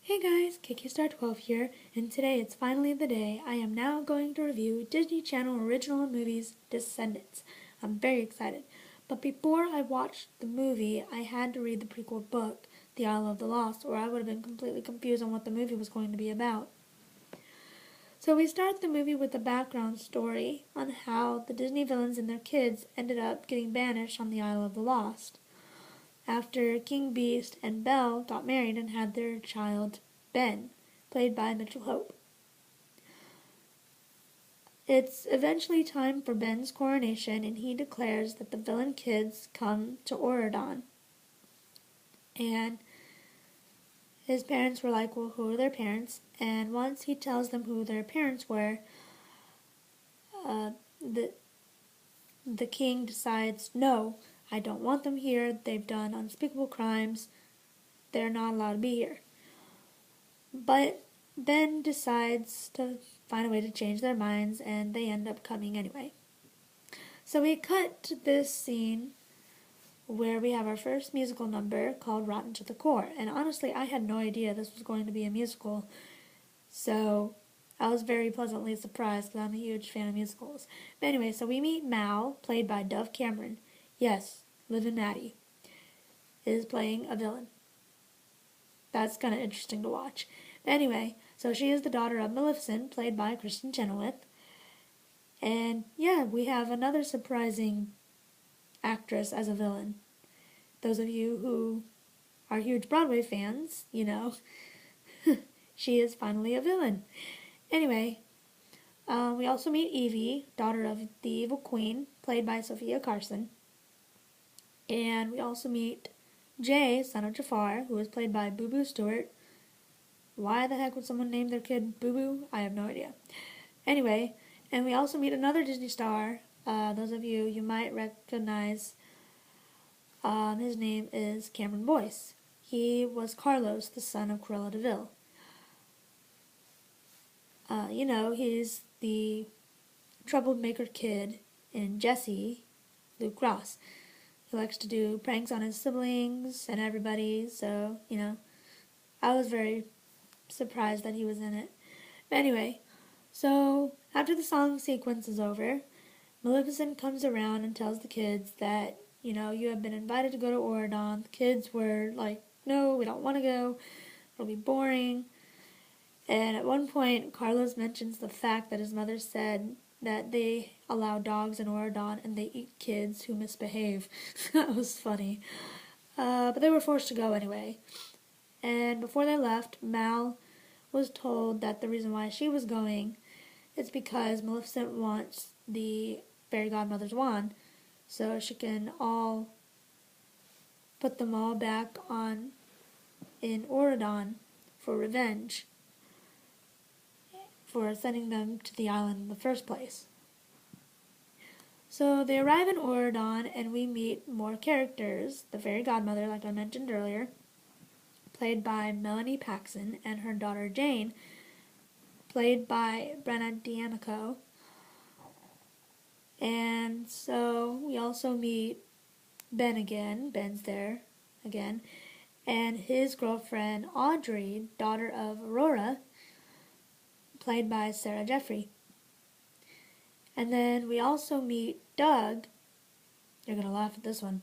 Hey guys, Kkstar12 here, and today it's finally the day. I am now going to review Disney Channel original movies Descendants. I'm very excited. But before I watched the movie, I had to read the prequel book, The Isle of the Lost, or I would have been completely confused on what the movie was going to be about. So we start the movie with a background story on how the Disney villains and their kids ended up getting banished on the Isle of the Lost after King Beast and Belle got married and had their child, Ben, played by Mitchell Hope. It's eventually time for Ben's coronation, and he declares that the villain kids come to Auradon. And his parents were like, well, who are their parents? And once he tells them who their parents were, the king decides, no, I don't want them here. They've done unspeakable crimes. They're not allowed to be here. But Ben decides to find a way to change their minds, and they end up coming anyway. So we cut to this scene where we have our first musical number called Rotten to the Core. And honestly, I had no idea this was going to be a musical. So I was very pleasantly surprised because I'm a huge fan of musicals. But anyway, so we meet Mal, played by Dove Cameron. Yes, Liv and Maddie is playing a villain. That's kind of interesting to watch. But anyway, so she is the daughter of Maleficent, played by Kristen Chenoweth. And yeah, we have another surprising actress as a villain. Those of you who are huge Broadway fans, you know, she is finally a villain. Anyway, we also meet Evie, daughter of the evil queen, played by Sophia Carson. And we also meet Jay, son of Jafar, who is played by Boo Boo Stewart. Why the heck would someone name their kid Boo Boo? I have no idea. Anyway, and we also meet another Disney star. Those of you might recognize. His name is Cameron Boyce. He was Carlos, the son of Cruella de Vil. He's the troublemaker kid in Jesse, Luke Ross. He likes to do pranks on his siblings and everybody, so, I was very surprised that he was in it. But anyway, so after the song sequence is over, Maleficent comes around and tells the kids that, you have been invited to go to Auradon. The kids were like, no, we don't want to go. It'll be boring. And at one point, Carlos mentions the fact that his mother said that they allow dogs in Auradon and they eat kids who misbehave. That was funny. But they were forced to go anyway. And before they left, Mal was told that the reason why she was going is because Maleficent wants the fairy godmother's wand so she can all put them all back on in Auradon for revenge for sending them to the island in the first place. So they arrive in Auradon and we meet more characters. The fairy godmother, like I mentioned earlier, played by Melanie Paxson, and her daughter Jane, played by Brenna D'Amico. And so we also meet Ben again. Ben's there again. And his girlfriend Audrey, daughter of Aurora, played by Sarah Jeffrey. And then we also meet Doug. You're going to laugh at this one.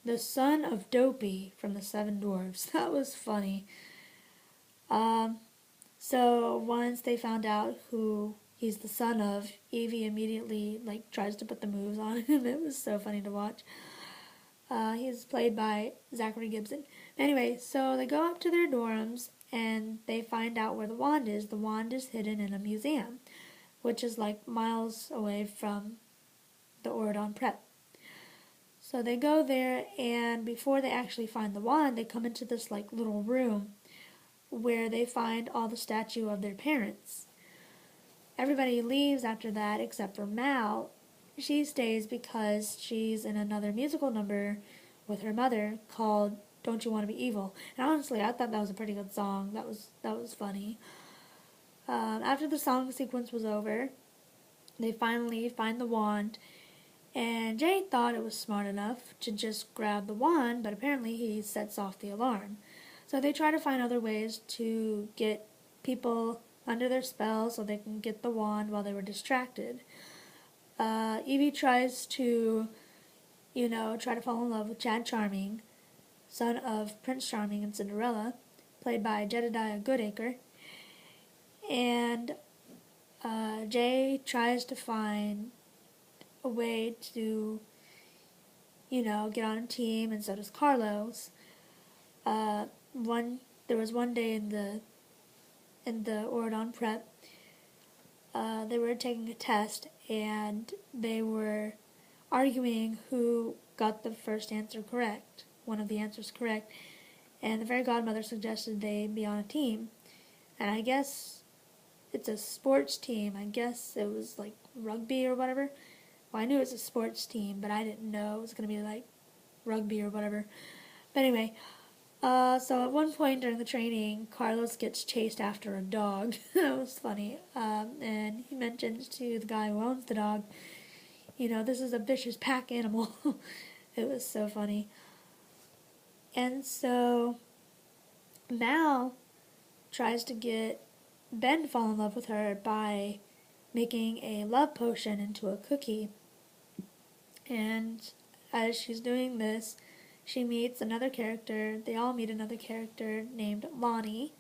The son of Dopey from the Seven Dwarfs. That was funny. So once they found out who he's the son of, Evie immediately tries to put the moves on him. It was so funny to watch. He's played by Zachary Gibson. Anyway, so they go up to their dorms and they find out where the wand is. The wand is hidden in a museum, which is miles away from the Auradon Prep. So they go there, and before they actually find the wand, they come into this little room where they find all the statue of their parents. Everybody leaves after that except for Mal. She stays because she's in another musical number with her mother called Don't You Want to Be Evil. And honestly, I thought that was a pretty good song. That was funny. After the song sequence was over, they finally find the wand. And Jay thought it was smart enough to just grab the wand, but apparently he sets off the alarm. So they try to find other ways to get people under their spell so they can get the wand while they were distracted. Evie tries to, try to fall in love with Chad Charming, son of Prince Charming and Cinderella, played by Jedediah Goodacre. And Jay tries to find a way to, get on a team, and so does Carlos. There was one day in the Oridon prep, they were taking a test, and they were arguing who got the first answer correct, one of the answers correct, and the fairy godmother suggested they be on a team, and I guess it's a sports team. I guess it was like rugby or whatever. Well, I knew it was a sports team, but I didn't know it was going to be like rugby or whatever. But anyway, so at one point during the training, Carlos gets chased after a dog. That was funny. And he mentions to the guy who owns the dog, this is a vicious pack animal. It was so funny. And so Mal tries to get Ben to fall in love with her by making a love potion into a cookie. And as she's doing this, she meets another character. They all meet another character named Lonnie,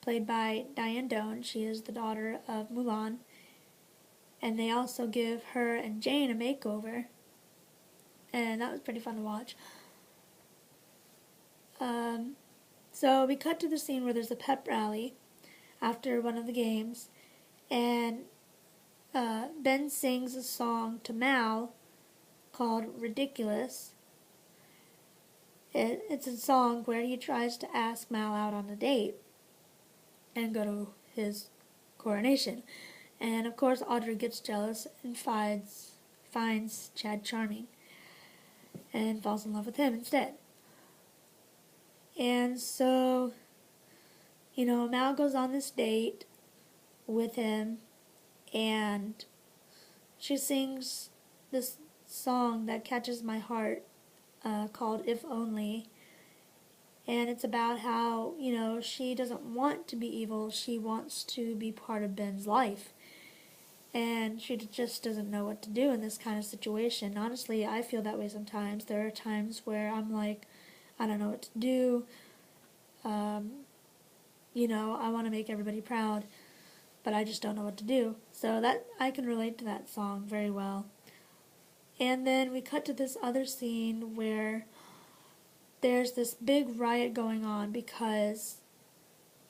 played by Diane Doan. She is the daughter of Mulan. And they also give her and Jane a makeover. And that was pretty fun to watch. So we cut to the scene where there's a pep rally after one of the games. And Ben sings a song to Mal called Ridiculous. It's a song where he tries to ask Mal out on a date and go to his coronation. And of course Audrey gets jealous and finds Chad charming and falls in love with him instead. And so, Mal goes on this date with him, and she sings this song that catches my heart, called If Only. And it's about how, she doesn't want to be evil. She wants to be part of Ben's life. And she just doesn't know what to do in this kind of situation. Honestly, I feel that way sometimes. There are times where I'm like, I don't know what to do. I want to make everybody proud, but I just don't know what to do. So that I can relate to that song very well. And then we cut to this other scene where there's this big riot going on because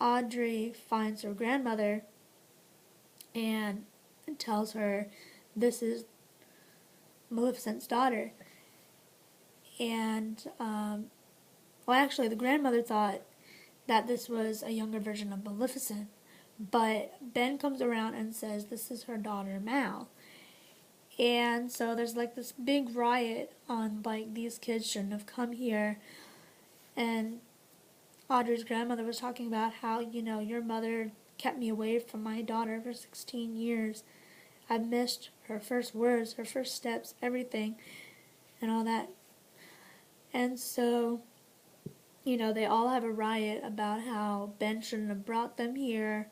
Audrey finds her grandmother and tells her this is Maleficent's daughter. And, actually the grandmother thought that this was a younger version of Maleficent, but Ben comes around and says this is her daughter Mal. And so there's like this big riot on like these kids shouldn't have come here. And Audrey's grandmother was talking about how, your mother kept me away from my daughter for 16 years. I've missed her first words, her first steps, everything, and all that. And so, they all have a riot about how Ben shouldn't have brought them here,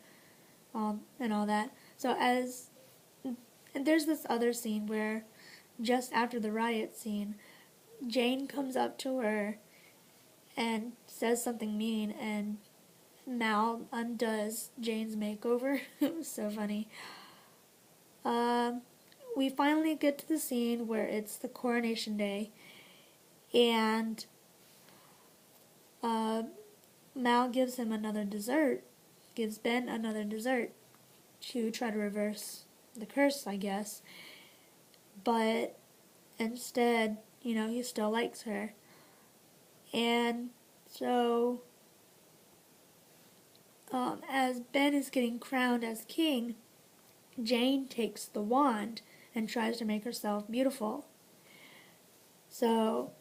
and all that. So and there's this other scene where, just after the riot scene, Jane comes up to her and says something mean, and Mal undoes Jane's makeover. It was so funny. We finally get to the scene where it's the coronation day, and Mal gives him another dessert, gives Ben another dessert to try to reverse the curse, I guess. But instead, he still likes her. And so, as Ben is getting crowned as king, Jane takes the wand and tries to make herself beautiful. So,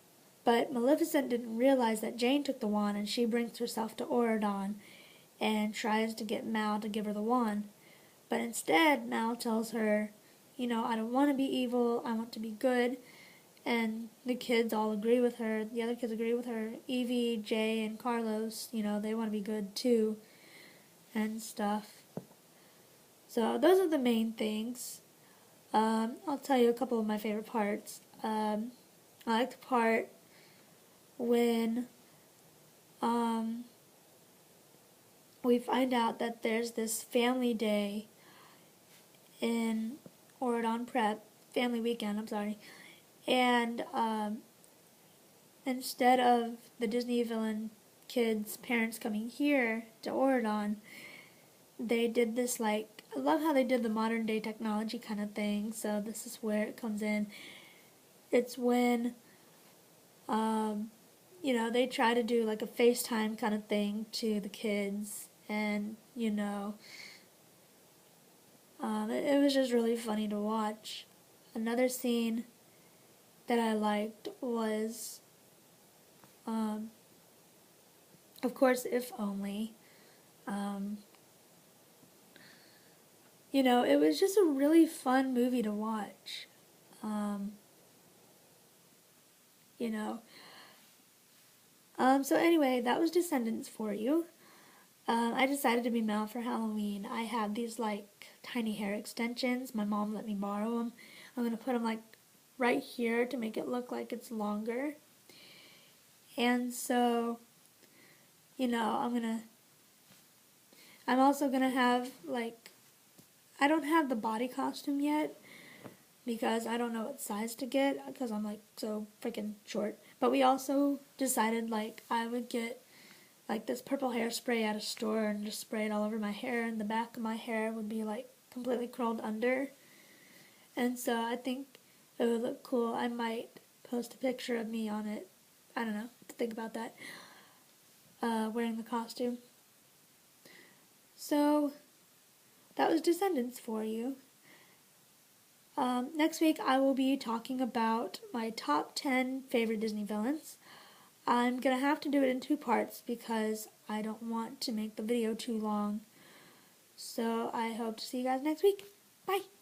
but Maleficent didn't realize that Jane took the wand, and she brings herself to Oridon and tries to get Mal to give her the wand. But instead, Mal tells her, I don't want to be evil, I want to be good. And the kids all agree with her. The other kids agree with her. Evie, Jay, and Carlos, they want to be good too and stuff. So those are the main things. I'll tell you a couple of my favorite parts. I like the part when we find out that there's this family day in Oridon Prep, family weekend, I'm sorry, and instead of the Disney villain kids' parents coming here to Oridon, they did this, I love how they did the modern day technology kind of thing, so this is where it comes in. It's when, they try to do a FaceTime kind of thing to the kids, and, it was just really funny to watch. Another scene that I liked was, of course, If Only. It was just a really fun movie to watch. You know. So anyway, that was Descendants for you. I decided to be Mel for Halloween. I have these tiny hair extensions. My mom let me borrow them. I'm going to put them right here to make it look like it's longer. And so, I'm also going to have I don't have the body costume yet because I don't know what size to get because I'm so freaking short. But we also decided I would get this purple hairspray at a store and just spray it all over my hair, and the back of my hair would be completely curled under. And so I think it would look cool. I might post a picture of me on it. I don't know, to think about that. Wearing the costume. So that was Descendants for you. Next week I will be talking about my top 10 favorite Disney villains. I'm going to have to do it in 2 parts because I don't want to make the video too long. So I hope to see you guys next week. Bye!